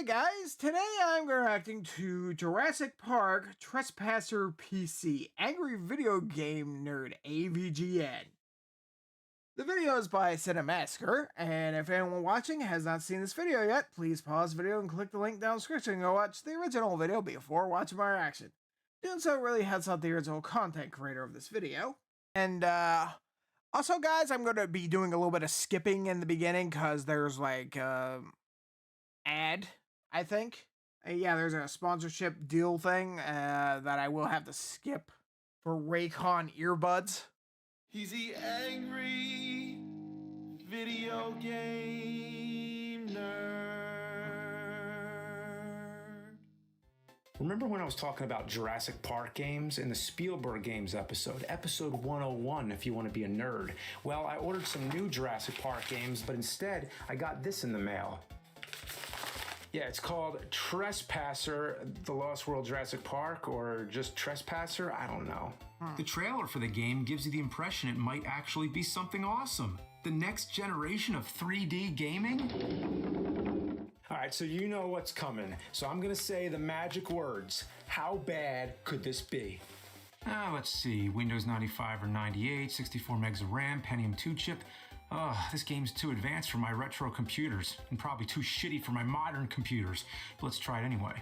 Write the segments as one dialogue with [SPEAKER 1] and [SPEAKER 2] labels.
[SPEAKER 1] Hey guys, today I'm reacting to Jurassic Park Trespasser PC, Angry Video Game Nerd AVGN. The video is by Cinemassacre, and if anyone watching has not seen this video yet, please pause the video and click the link down the description and go watch the original video before watching my reaction. Doing so really helps out the original content creator of this video. And also guys, I'm going to be doing a little bit of skipping in the beginning because there's like ad, I think. Yeah, there's a sponsorship deal thing that I will have to skip for Raycon earbuds.
[SPEAKER 2] He's the angry video game nerd.
[SPEAKER 3] Remember when I was talking about Jurassic Park games in the Spielberg Games episode 101 if you want to be a nerd? Well, I ordered some new Jurassic Park games, but instead I got this in the mail. Yeah, it's called Trespasser, The Lost World Jurassic Park, or just Trespasser, I don't know. The trailer for the game gives you the impression it might actually be something awesome. The next generation of 3D gaming? All right, so you know what's coming. So I'm gonna say the magic words. How bad could this be? Let's see, Windows 95 or 98, 64 megs of RAM, Pentium 2 chip. This game's too advanced for my retro computers, and probably too shitty for my modern computers. But let's try it anyway.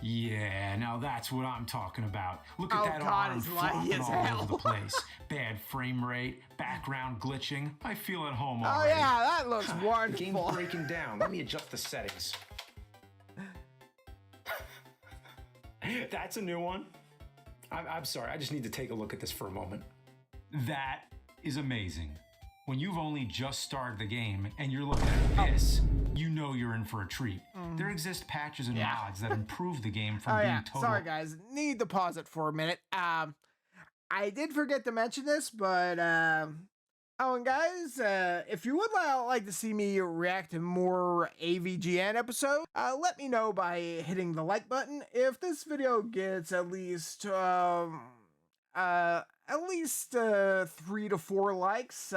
[SPEAKER 3] Yeah, now that's what I'm talking about. Look at that arm flopping all over the place. Bad frame rate, background glitching. I feel at home already.
[SPEAKER 1] Oh yeah, that looks wonderful.
[SPEAKER 3] The game's breaking down. Let me adjust the settings. That's a new one. I'm sorry, I just need to take a look at this for a moment. That is amazing. When you've only just started the game and you're looking at this, you know you're in for a treat. There exist patches and mods that improve the game from being total...
[SPEAKER 1] Sorry guys, need to pause it for a minute. I did forget to mention this, but oh, and guys, if you would like to see me react to more AVGN episodes, let me know by hitting the like button. If this video gets at least 3 to 4 likes,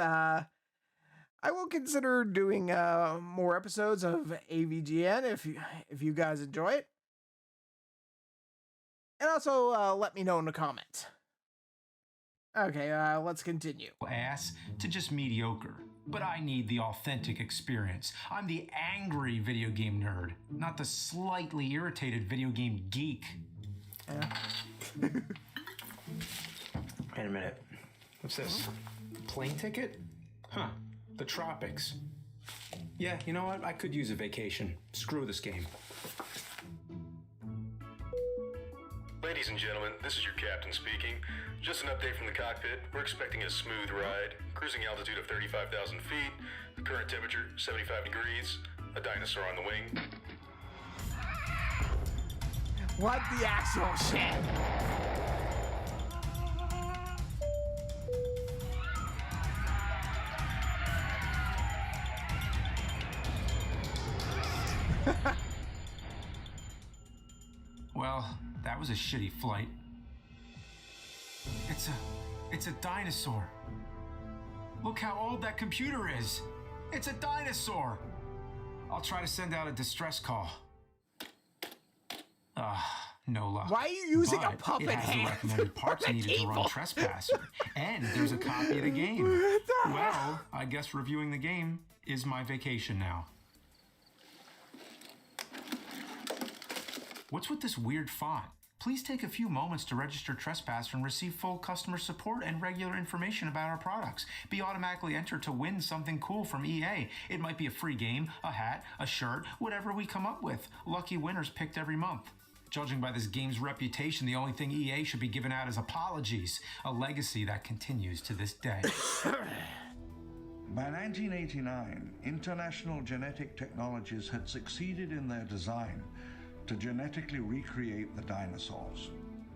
[SPEAKER 1] I will consider doing more episodes of AVGN if you guys enjoy it. And also let me know in the comments. Okay, let's continue.
[SPEAKER 3] Ass to just mediocre. But I need the authentic experience. I'm the angry video game nerd, not the slightly irritated video game geek. Wait a minute. What's this? Plane ticket? Huh. The tropics. Yeah, you know what? I could use a vacation. Screw this game.
[SPEAKER 4] Ladies and gentlemen, this is your captain speaking. Just an update from the cockpit. We're expecting a smooth ride. Cruising altitude of 35,000 feet. The current temperature, 75 degrees. A dinosaur on the wing.
[SPEAKER 1] What the actual shit?
[SPEAKER 3] Well, that was a shitty flight. It's a dinosaur. Look how old that computer is. It's a dinosaur. I'll try to send out a distress call. No luck.
[SPEAKER 1] Why are you using a puppet
[SPEAKER 3] hand? It has the recommended parts needed to run Trespasser. And there's a copy of the game. Well, I guess reviewing the game is my vacation now. What's with this weird font? Please take a few moments to register Trespasser and receive full customer support and regular information about our products. Be automatically entered to win something cool from EA. It might be a free game, a hat, a shirt, whatever we come up with. Lucky winners picked every month. Judging by this game's reputation, the only thing EA should be giving out is apologies, a legacy that continues to this day.
[SPEAKER 5] By 1989, International Genetic Technologies had succeeded in their design to genetically recreate the dinosaurs.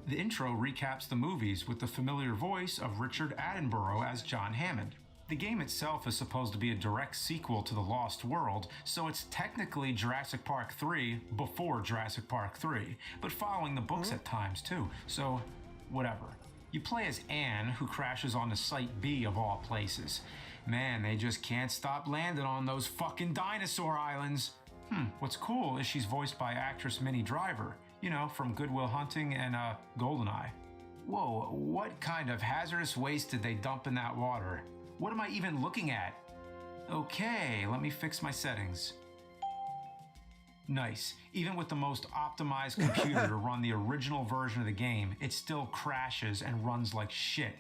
[SPEAKER 3] The intro recaps the movies with the familiar voice of Richard Attenborough as John Hammond. The game itself is supposed to be a direct sequel to The Lost World, so it's technically Jurassic Park 3 before Jurassic Park 3, but following the books at times too, so whatever. You play as Anne, who crashes onto Site B of all places. Man, they just can't stop landing on those fucking dinosaur islands. What's cool is she's voiced by actress Minnie Driver, you know, from Good Will Hunting and GoldenEye. Whoa, what kind of hazardous waste did they dump in that water? What am I even looking at? Okay, let me fix my settings. Nice. Even with the most optimized computer to run the original version of the game, it still crashes and runs like shit.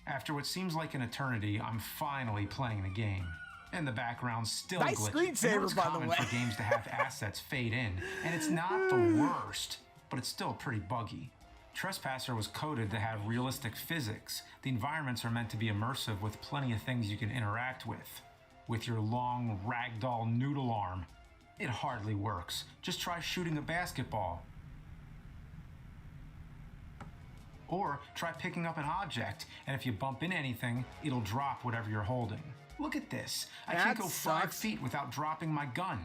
[SPEAKER 3] After what seems like an eternity, I'm finally playing the game. And the background's still
[SPEAKER 1] Nice
[SPEAKER 3] glitchy.
[SPEAKER 1] screensaver,
[SPEAKER 3] It's
[SPEAKER 1] by the
[SPEAKER 3] common
[SPEAKER 1] way.
[SPEAKER 3] for games to have assets fade in, and it's not the worst, but it's still pretty buggy. Trespasser was coded to have realistic physics. The environments are meant to be immersive with plenty of things you can interact with. With your long ragdoll noodle arm. It hardly works. Just try shooting a basketball. Or try picking up an object, and if you bump into anything, it'll drop whatever you're holding. Look at this. I can't
[SPEAKER 1] That
[SPEAKER 3] go 5
[SPEAKER 1] sucks.
[SPEAKER 3] feet without dropping my gun.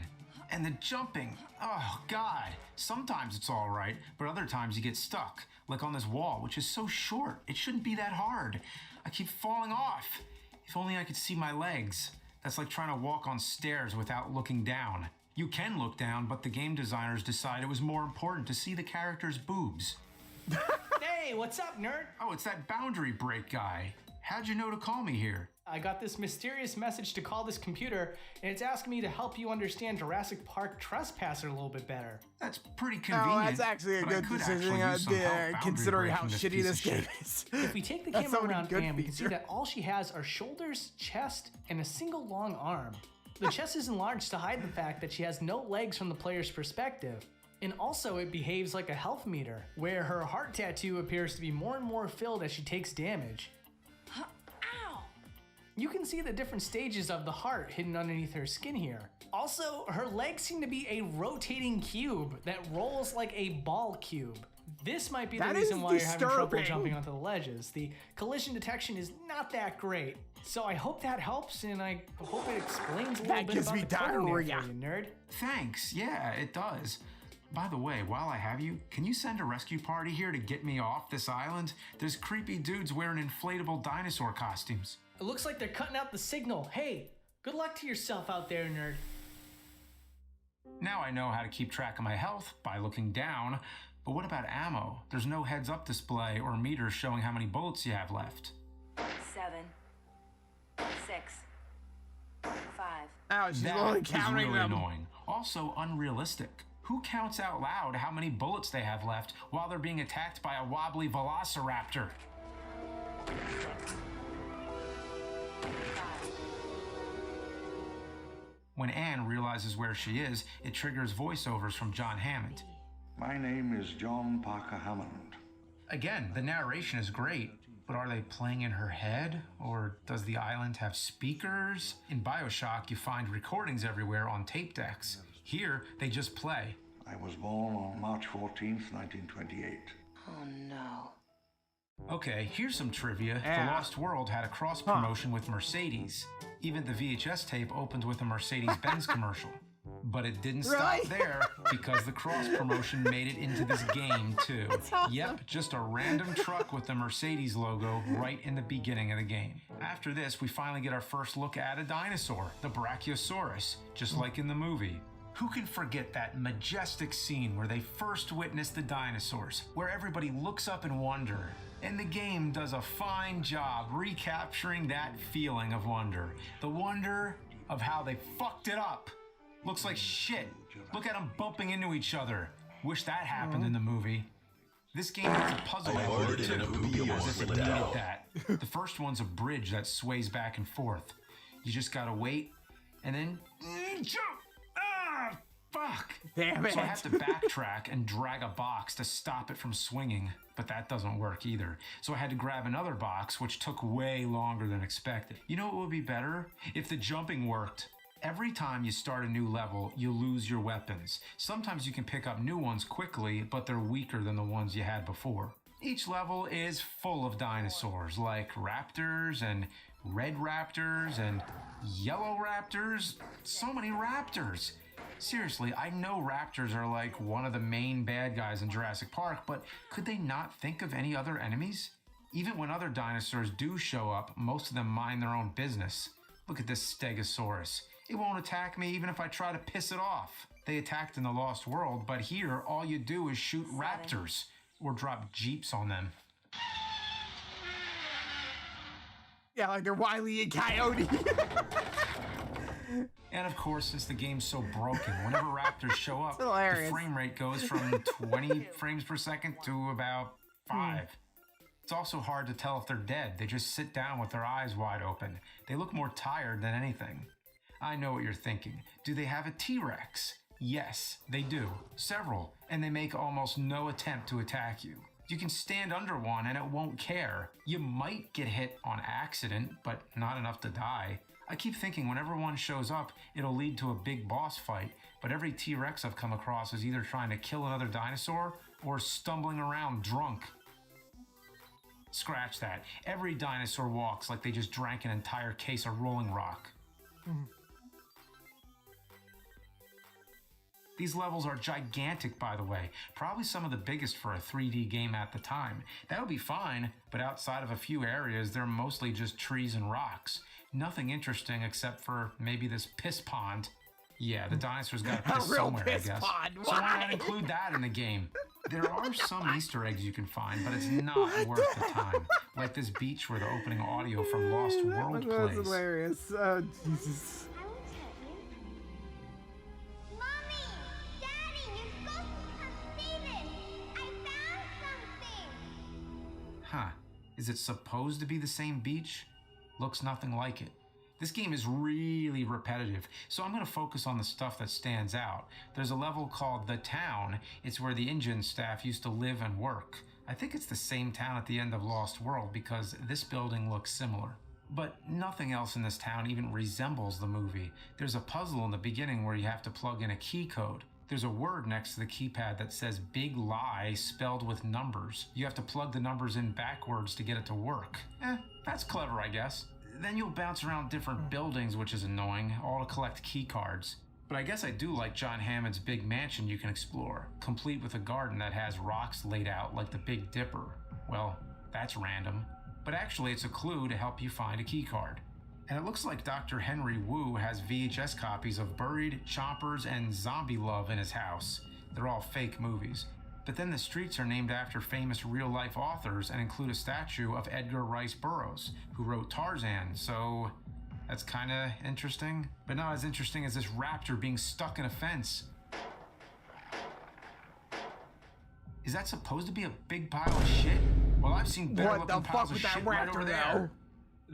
[SPEAKER 3] And the jumping. Oh, God. Sometimes it's all right, but other times you get stuck. Like on this wall, which is so short. It shouldn't be that hard. I keep falling off. If only I could see my legs. That's like trying to walk on stairs without looking down. You can look down, but the game designers decided it was more important to see the character's boobs.
[SPEAKER 6] Hey, what's up, nerd?
[SPEAKER 3] Oh, it's that boundary break guy. How'd you know to call me here?
[SPEAKER 6] I got this mysterious message to call this computer, and it's asking me to help you understand Jurassic Park Trespasser a little bit better.
[SPEAKER 3] That's pretty convenient.
[SPEAKER 1] Oh, that's actually a
[SPEAKER 3] but I
[SPEAKER 1] good
[SPEAKER 3] could
[SPEAKER 1] decision,
[SPEAKER 3] actually use some help boundary
[SPEAKER 1] considering how
[SPEAKER 3] breaking
[SPEAKER 1] shitty
[SPEAKER 3] piece
[SPEAKER 1] this
[SPEAKER 3] of
[SPEAKER 1] game
[SPEAKER 3] shit.
[SPEAKER 1] is.
[SPEAKER 6] If we take the
[SPEAKER 1] That's
[SPEAKER 6] camera
[SPEAKER 1] so many
[SPEAKER 6] around
[SPEAKER 1] good
[SPEAKER 6] Anne, we can see
[SPEAKER 1] features.
[SPEAKER 6] that all she has are shoulders, chest, and a single long arm. The chest is enlarged to hide the fact that she has no legs from the player's perspective. And also it behaves like a health meter, where her heart tattoo appears to be more and more filled as she takes damage.
[SPEAKER 7] Ow!
[SPEAKER 6] You can see the different stages of the heart hidden underneath her skin here. Also, her legs seem to be a rotating cube that rolls like a ball cube. This might be the
[SPEAKER 1] That is
[SPEAKER 6] reason why you're having trouble
[SPEAKER 1] disturbing.
[SPEAKER 6] jumping onto the ledges. The collision detection is not that great. So I hope that helps, and I hope it explains a little
[SPEAKER 1] That
[SPEAKER 6] bit
[SPEAKER 1] gives
[SPEAKER 6] about
[SPEAKER 1] me
[SPEAKER 6] the coding there for
[SPEAKER 1] diarrhea.
[SPEAKER 6] you, nerd.
[SPEAKER 3] Thanks. Yeah, it does. By the way, while I have you, can you send a rescue party here to get me off this island? There's creepy dudes wearing inflatable dinosaur costumes.
[SPEAKER 6] It looks like they're cutting out the signal. Hey, good luck to yourself out there, nerd.
[SPEAKER 3] Now I know how to keep track of my health by looking down, but what about ammo? There's no heads-up display or meters showing how many bullets you have left.
[SPEAKER 7] 7, 6, 5.
[SPEAKER 1] Oh, she's
[SPEAKER 3] That
[SPEAKER 1] only
[SPEAKER 3] is
[SPEAKER 1] counting
[SPEAKER 3] really
[SPEAKER 1] them.
[SPEAKER 3] annoying. Also unrealistic. Who counts out loud how many bullets they have left while they're being attacked by a wobbly velociraptor? When Anne realizes where she is, it triggers voiceovers from John Hammond.
[SPEAKER 5] My name is John Parker Hammond.
[SPEAKER 3] Again, the narration is great, but are they playing in her head? Or does the island have speakers? In BioShock, you find recordings everywhere on tape decks. Here, they just play.
[SPEAKER 5] I was born on March 14th, 1928.
[SPEAKER 7] Oh no.
[SPEAKER 3] Okay, here's some trivia.
[SPEAKER 1] Yeah.
[SPEAKER 3] The Lost World had a cross-promotion with Mercedes. Even the VHS tape opened with a Mercedes-Benz commercial. But it didn't stop
[SPEAKER 1] Really?
[SPEAKER 3] there, because the cross-promotion made it into this game, too. Yep, just a random truck with the Mercedes logo right in the beginning of the game. After this, we finally get our first look at a dinosaur, the Brachiosaurus, just like in the movie. Who can forget that majestic scene where they first witness the dinosaurs, where everybody looks up in wonder? And the game does a fine job recapturing that feeling of wonder. The wonder of how they fucked it up. Looks like shit. Look at them bumping into each other. Wish that happened in the movie. This game has a puzzle element too, as if it needed that. The first one's a bridge that sways back and forth. You just gotta wait, and then jump! Ah, fuck!
[SPEAKER 1] Damn it.
[SPEAKER 3] So I have to backtrack and drag a box to stop it from swinging, but that doesn't work either. So I had to grab another box, which took way longer than expected. You know what would be better? If the jumping worked. Every time you start a new level, you lose your weapons. Sometimes you can pick up new ones quickly, but they're weaker than the ones you had before. Each level is full of dinosaurs, like raptors and red raptors and yellow raptors. So many raptors. Seriously, I know raptors are like one of the main bad guys in Jurassic Park, but could they not think of any other enemies? Even when other dinosaurs do show up, most of them mind their own business. Look at this Stegosaurus. It won't attack me even if I try to piss it off. They attacked in the Lost World, but here all you do is shoot raptors or drop jeeps on them.
[SPEAKER 1] Yeah, like they're Wile E. Coyote.
[SPEAKER 3] And of course, since the game's so broken, whenever raptors show up, the
[SPEAKER 1] hilarious.
[SPEAKER 3] frame rate goes from 20 frames per second to about 5. It's also hard to tell if they're dead. They just sit down with their eyes wide open. They look more tired than anything. I know what you're thinking. Do they have a T-Rex? Yes, they do. Several. And they make almost no attempt to attack you. You can stand under one and it won't care. You might get hit on accident, but not enough to die. I keep thinking whenever one shows up, it'll lead to a big boss fight, but every T-Rex I've come across is either trying to kill another dinosaur or stumbling around drunk. Scratch that. Every dinosaur walks like they just drank an entire case of Rolling Rock. These levels are gigantic, by the way. Probably some of the biggest for a 3D game at the time. That would be fine, but outside of a few areas, they're mostly just trees and rocks. Nothing interesting except for maybe this piss pond. Yeah, the dinosaurs got to piss
[SPEAKER 1] real
[SPEAKER 3] somewhere,
[SPEAKER 1] piss
[SPEAKER 3] I guess.
[SPEAKER 1] pond.
[SPEAKER 3] So why
[SPEAKER 1] Why?
[SPEAKER 3] not include that in the game? There are some Easter eggs you can find, but it's not worth the time. Like this beach where the opening audio from Lost World
[SPEAKER 1] That's
[SPEAKER 3] plays.
[SPEAKER 1] hilarious. Oh, Jesus.
[SPEAKER 8] I will tell you. Mommy! Daddy! You're supposed to come see this! I found something!
[SPEAKER 3] Huh. Is it supposed to be the same beach? Looks nothing like it. This game is really repetitive, so I'm going to focus on the stuff that stands out. There's a level called The Town. It's where the engine staff used to live and work. I think it's the same town at the end of Lost World because this building looks similar. But nothing else in this town even resembles the movie. There's a puzzle in the beginning where you have to plug in a key code. There's a word next to the keypad that says Big Lie spelled with numbers. You have to plug the numbers in backwards to get it to work. That's clever, I guess. Then you'll bounce around different buildings, which is annoying, all to collect key cards. But I guess I do like John Hammond's big mansion you can explore, complete with a garden that has rocks laid out like the Big Dipper. Well, that's random. But actually it's a clue to help you find a key card. And it looks like Dr. Henry Wu has VHS copies of Buried, Chompers, and Zombie Love in his house. They're all fake movies. But then the streets are named after famous real-life authors and include a statue of Edgar Rice Burroughs, who wrote Tarzan, so that's kinda interesting. But not as interesting as this raptor being stuck in a fence. Is that supposed to be a big pile of shit? Well, I've seen better
[SPEAKER 1] What the
[SPEAKER 3] looking
[SPEAKER 1] fuck
[SPEAKER 3] piles of
[SPEAKER 1] with that
[SPEAKER 3] shit right
[SPEAKER 1] raptor,
[SPEAKER 3] over
[SPEAKER 1] though?
[SPEAKER 3] there.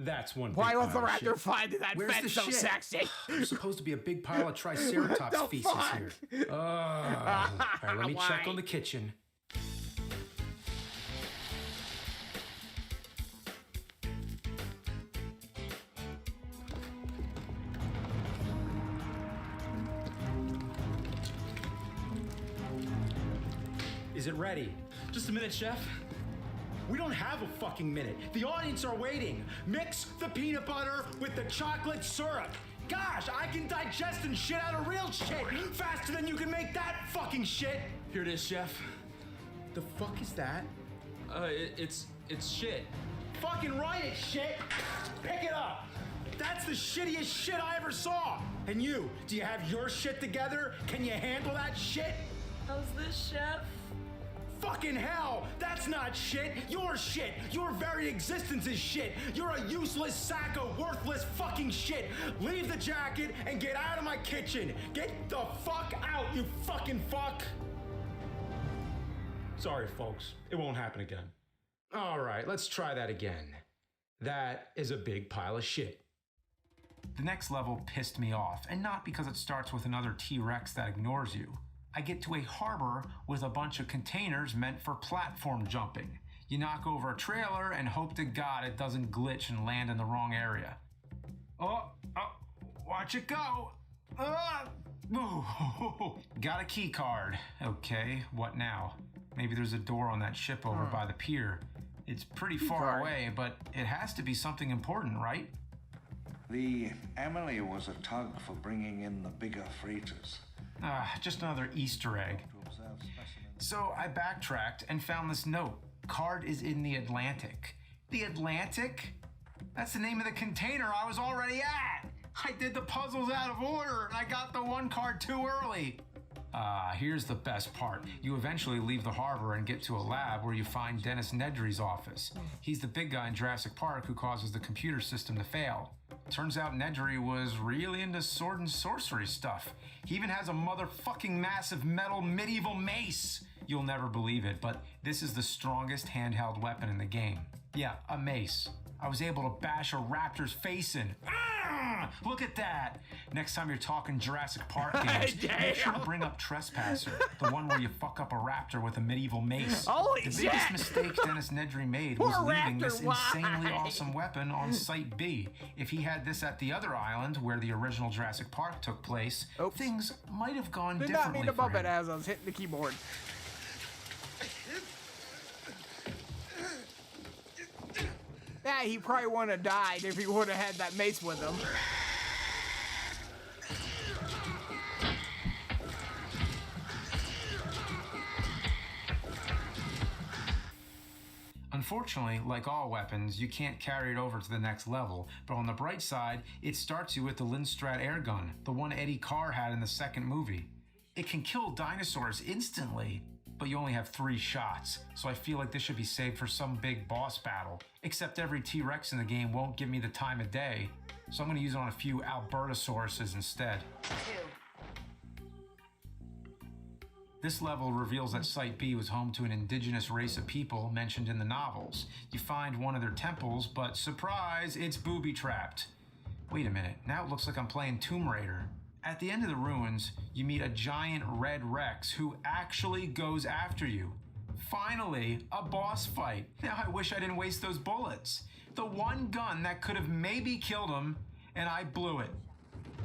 [SPEAKER 3] That's one
[SPEAKER 1] Why
[SPEAKER 3] big
[SPEAKER 1] was the
[SPEAKER 3] pile of
[SPEAKER 1] raptor
[SPEAKER 3] shit.
[SPEAKER 1] finding that
[SPEAKER 3] Where's
[SPEAKER 1] fence
[SPEAKER 3] the
[SPEAKER 1] so
[SPEAKER 3] shit?
[SPEAKER 1] sexy?
[SPEAKER 3] There's supposed to be a big pile of Triceratops
[SPEAKER 1] What the
[SPEAKER 3] feces
[SPEAKER 1] fuck?
[SPEAKER 3] here. All right, let me check
[SPEAKER 1] Why?
[SPEAKER 3] on the kitchen. Is it ready?
[SPEAKER 9] Just a minute, Chef.
[SPEAKER 3] We don't have a fucking minute. The audience are waiting. Mix the peanut butter with the chocolate syrup. Gosh, I can digest and shit out of real shit faster than you can make that fucking shit.
[SPEAKER 9] Here it is, Chef.
[SPEAKER 3] The fuck is that?
[SPEAKER 9] It's shit.
[SPEAKER 3] Fucking right, it's shit. Pick it up. That's the shittiest shit I ever saw. And you, do you have your shit together? Can you handle that shit?
[SPEAKER 9] How's this, Chef?
[SPEAKER 3] Fucking hell! That's not shit! Your shit! Your very existence is shit! You're a useless sack of worthless fucking shit! Leave the jacket and get out of my kitchen! Get the fuck out, you fucking fuck! Sorry, folks. It won't happen again. Alright, let's try that again. That is a big pile of shit. The next level pissed me off, and not because it starts with another T-Rex that ignores you. I get to a harbor with a bunch of containers meant for platform jumping. You knock over a trailer and hope to God it doesn't glitch and land in the wrong area. Oh, watch it go. Got a key card. Okay, what now? Maybe there's a door on that ship over by the pier. It's pretty far away, but it has to be something important, right?
[SPEAKER 5] The Emily was a tug for bringing in the bigger freighters.
[SPEAKER 3] Just another Easter egg.
[SPEAKER 5] To observe specimens.
[SPEAKER 3] So I backtracked and found this note. Card is in the Atlantic. The Atlantic? That's the name of the container I was already at. I did the puzzles out of order and I got the one card too early. Here's the best part. You eventually leave the harbor and get to a lab where you find Dennis Nedry's office. He's the big guy in Jurassic Park who causes the computer system to fail. Turns out Nedry was really into sword and sorcery stuff. He even has a motherfucking massive metal medieval mace. You'll never believe it, but this is the strongest handheld weapon in the game. Yeah, a mace. I was able to bash a raptor's face in. Look at that! Next time you're talking Jurassic Park games, make sure to bring up Trespasser, the one where you fuck up a raptor with a medieval mace.
[SPEAKER 1] Holy
[SPEAKER 3] the
[SPEAKER 1] shit!
[SPEAKER 3] biggest mistake Dennis Nedry made was leaving this insanely awesome weapon on Site B. If he had this at the other island, where the original Jurassic Park took place, things might have gone
[SPEAKER 1] Did not
[SPEAKER 3] differently
[SPEAKER 1] mean to
[SPEAKER 3] for
[SPEAKER 1] bump
[SPEAKER 3] him.
[SPEAKER 1] it as I was hitting the keyboard. Yeah, he probably wouldn't have died if he would have had that mace with him.
[SPEAKER 3] Unfortunately, like all weapons, you can't carry it over to the next level, but on the bright side, it starts you with the Lindstrat air gun, the one Eddie Carr had in the second movie. It can kill dinosaurs instantly, but you only have 3 shots, so I feel like this should be saved for some big boss battle. Except every T-Rex in the game won't give me the time of day, so I'm going to use it on a few Albertosauruses instead.
[SPEAKER 7] 2.
[SPEAKER 3] This level reveals that Site B was home to an indigenous race of people mentioned in the novels. You find one of their temples, but surprise, it's booby-trapped. Wait a minute, now it looks like I'm playing Tomb Raider. At the end of the ruins, you meet a giant red Rex who actually goes after you. Finally, a boss fight. Now I wish I didn't waste those bullets. The one gun that could have maybe killed him, and I blew it.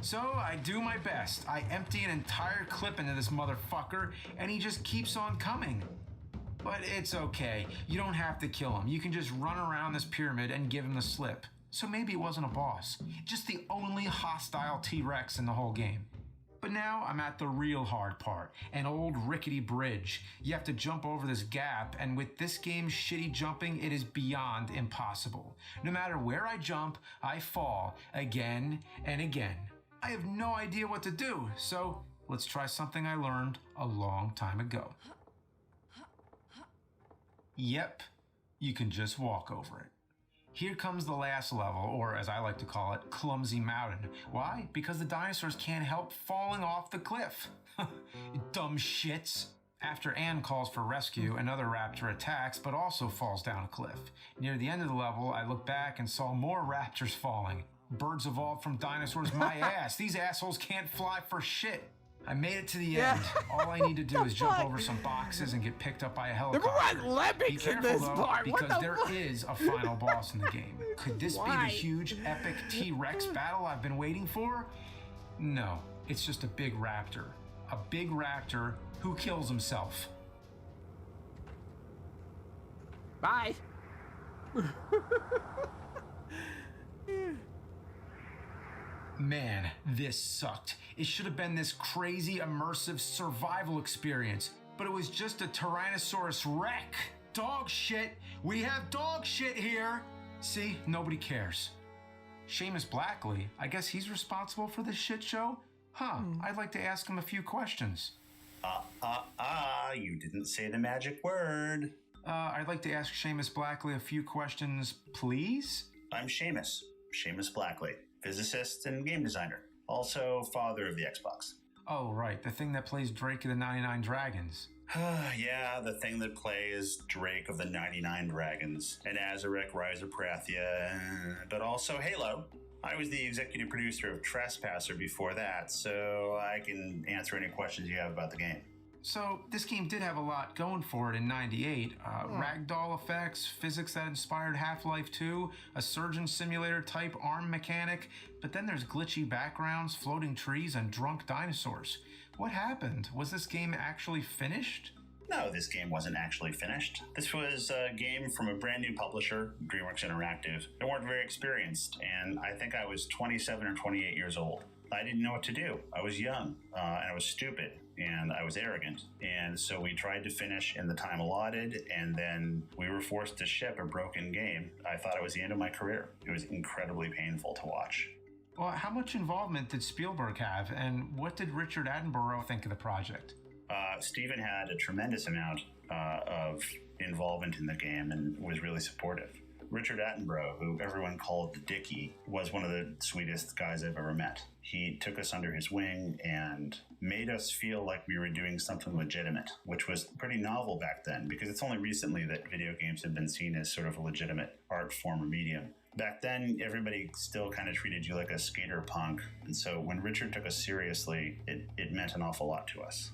[SPEAKER 3] So I do my best. I empty an entire clip into this motherfucker, and he just keeps on coming. But it's okay. You don't have to kill him. You can just run around this pyramid and give him the slip. So maybe it wasn't a boss. Just the only hostile T-Rex in the whole game. But now I'm at the real hard part, an old rickety bridge. You have to jump over this gap, and with this game's shitty jumping, it is beyond impossible. No matter where I jump, I fall again and again. I have no idea what to do, so let's try something I learned a long time ago. Yep, you can just walk over it. Here comes the last level, or as I like to call it, Clumsy Mountain. Why? Because the dinosaurs can't help falling off the cliff. Dumb shits. After Anne calls for rescue, another raptor attacks, but also falls down a cliff. Near the end of the level, I look back and saw more raptors falling. Birds evolved from dinosaurs, my ass. These assholes can't fly for shit. I made it to the end. All I need to do is jump over some boxes and get picked up by a helicopter.
[SPEAKER 1] There were like
[SPEAKER 3] Be
[SPEAKER 1] lemmings in
[SPEAKER 3] careful
[SPEAKER 1] this
[SPEAKER 3] though,
[SPEAKER 1] part. What
[SPEAKER 3] because
[SPEAKER 1] the
[SPEAKER 3] there
[SPEAKER 1] fuck?
[SPEAKER 3] is a final boss in the game. Could this be
[SPEAKER 1] Why?
[SPEAKER 3] the huge, epic T-Rex battle I've been waiting for? No, it's just a big raptor. A big raptor who kills himself.
[SPEAKER 1] Bye.
[SPEAKER 3] Man, this sucked. It should have been this crazy, immersive survival experience, but it was just a Tyrannosaurus wreck. Dog shit. We have dog shit here. See, nobody cares. Seamus Blackley, I guess he's responsible for this shit show? Huh, I'd like to ask him a few questions.
[SPEAKER 10] You didn't say the magic word.
[SPEAKER 3] I'd like to ask Seamus Blackley a few questions, please?
[SPEAKER 10] I'm Seamus Blackley, physicist and game designer, also father of the Xbox.
[SPEAKER 3] Oh, right, the thing that plays Drake of the 99 Dragons.
[SPEAKER 10] Yeah, the thing that plays Drake of the 99 Dragons, and Azarek, Rise of Prathia, but also Halo. I was the executive producer of Trespasser before that, so I can answer any questions you have about the game.
[SPEAKER 3] So, this game did have a lot going for it in '98. Ragdoll effects, physics that inspired Half-Life 2, a surgeon simulator type arm mechanic, but then there's glitchy backgrounds, floating trees, and drunk dinosaurs. What happened? Was this game actually finished?
[SPEAKER 10] No, this game wasn't actually finished. This was a game from a brand new publisher, DreamWorks Interactive. They weren't very experienced, and I think I was 27 or 28 years old. I didn't know what to do. I was young, and I was stupid, and I was arrogant. And so we tried to finish in the time allotted, and then we were forced to ship a broken game. I thought it was the end of my career. It was incredibly painful to watch.
[SPEAKER 3] Well, how much involvement did Spielberg have, and what did Richard Attenborough think of the project?
[SPEAKER 10] Steven had a tremendous amount of involvement in the game and was really supportive. Richard Attenborough, who everyone called the Dickie, was one of the sweetest guys I've ever met. He took us under his wing and made us feel like we were doing something legitimate, which was pretty novel back then, because it's only recently that video games have been seen as sort of a legitimate art form or medium. Back then, everybody still kind of treated you like a skater punk, and so when Richard took us seriously, it meant an awful lot to us.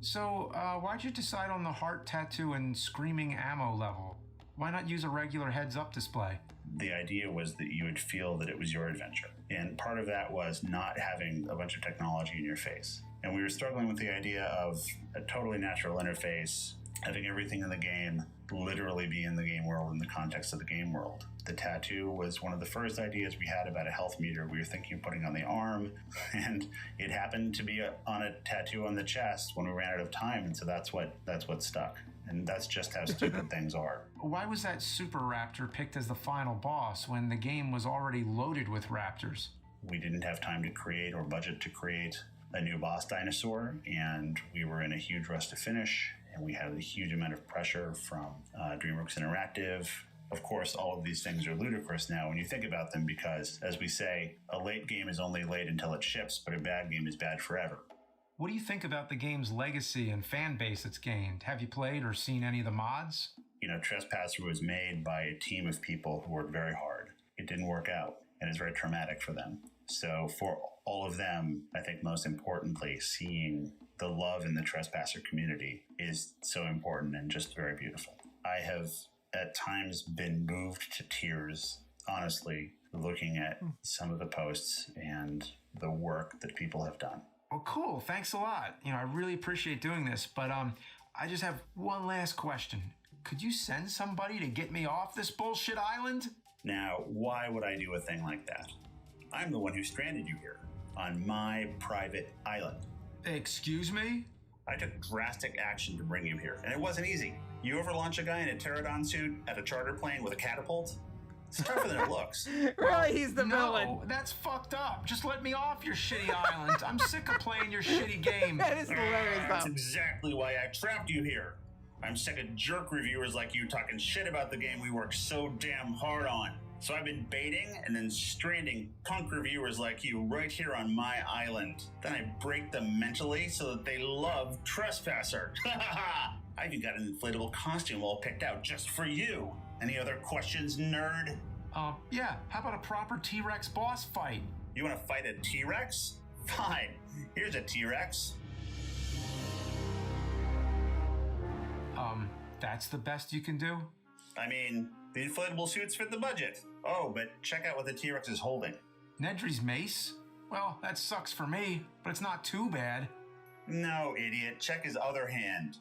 [SPEAKER 3] So, why'd you decide on the heart tattoo and screaming ammo level? Why not use a regular heads-up display?
[SPEAKER 10] The idea was that you would feel that it was your adventure. And part of that was not having a bunch of technology in your face. And we were struggling with the idea of a totally natural interface, having everything in the game literally be in the game world in the context of the game world. The tattoo was one of the first ideas we had about a health meter we were thinking of putting on the arm, and it happened to be on a tattoo on the chest when we ran out of time, and so that's what stuck. And that's just how stupid things are.
[SPEAKER 3] Why was that Super Raptor picked as the final boss when the game was already loaded with raptors?
[SPEAKER 10] We didn't have time to create or budget to create a new boss dinosaur, and we were in a huge rush to finish, and we had a huge amount of pressure from DreamWorks Interactive. Of course, all of these things are ludicrous now when you think about them because, as we say, a late game is only late until it ships, but a bad game is bad forever.
[SPEAKER 3] What do you think about the game's legacy and fan base it's gained? Have you played or seen any of the mods?
[SPEAKER 10] You know, Trespasser was made by a team of people who worked very hard. It didn't work out, and it's very traumatic for them. So for all of them, I think most importantly, seeing the love in the Trespasser community is so important and just very beautiful. I have at times been moved to tears, honestly, looking at some of the posts and the work that people have done.
[SPEAKER 3] Well, cool. Thanks a lot. I really appreciate doing this, but I just have one last question. Could you send somebody to get me off this bullshit island?
[SPEAKER 10] Now, why would I do a thing like that? I'm the one who stranded you here, on my private island.
[SPEAKER 3] Excuse me?
[SPEAKER 10] I took drastic action to bring you here, and it wasn't easy. You ever launch a guy in a pterodon suit at a charter plane with a catapult? It's tougher than it looks.
[SPEAKER 1] Really, he's the villain.
[SPEAKER 3] No, that's fucked up. Just let me off your shitty island. I'm sick of playing your shitty game.
[SPEAKER 1] That is hilarious, though.
[SPEAKER 10] That's exactly why I trapped you here. I'm sick of jerk reviewers like you talking shit about the game we worked so damn hard on. So I've been baiting and then stranding punk reviewers like you right here on my island. Then I break them mentally so that they love Trespasser. I even got an inflatable costume all picked out just for you. Any other questions, nerd?
[SPEAKER 3] Yeah. How about a proper T-Rex boss fight?
[SPEAKER 10] You want to fight a T-Rex? Fine. Here's a T-Rex.
[SPEAKER 3] That's the best you can do?
[SPEAKER 10] I mean, the inflatable suits fit the budget. Oh, but check out what the T-Rex is holding.
[SPEAKER 3] Nedry's mace? Well, that sucks for me, but it's not too bad.
[SPEAKER 10] No, idiot. Check his other hand.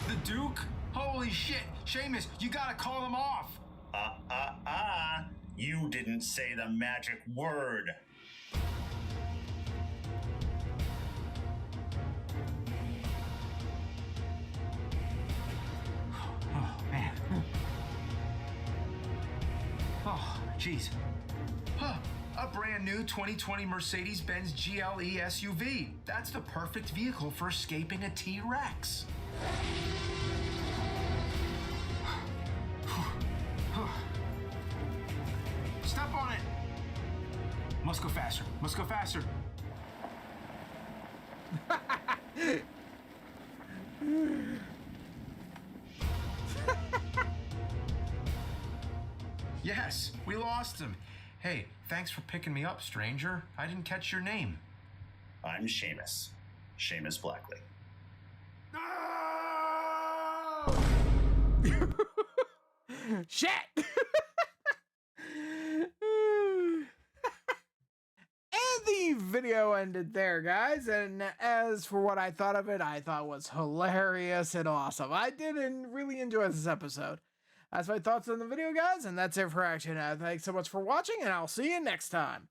[SPEAKER 3] The Duke? Holy shit! Seamus, you gotta call him off!
[SPEAKER 10] You didn't say the magic word.
[SPEAKER 3] Oh, man. Oh, jeez. A brand new 2020 Mercedes-Benz GLE SUV. That's the perfect vehicle for escaping a T-Rex. Step on it! Must go faster. Must go faster. Yes, we lost him. Hey, thanks for picking me up, stranger. I didn't catch your name.
[SPEAKER 10] I'm Seamus. Seamus Blackley.
[SPEAKER 1] Shit! And the video ended there, guys. And as for what I thought of it, I thought was hilarious and awesome. I did really enjoy this episode. That's my thoughts on the video, guys, and that's it for Action. Thanks so much for watching, and I'll see you next time.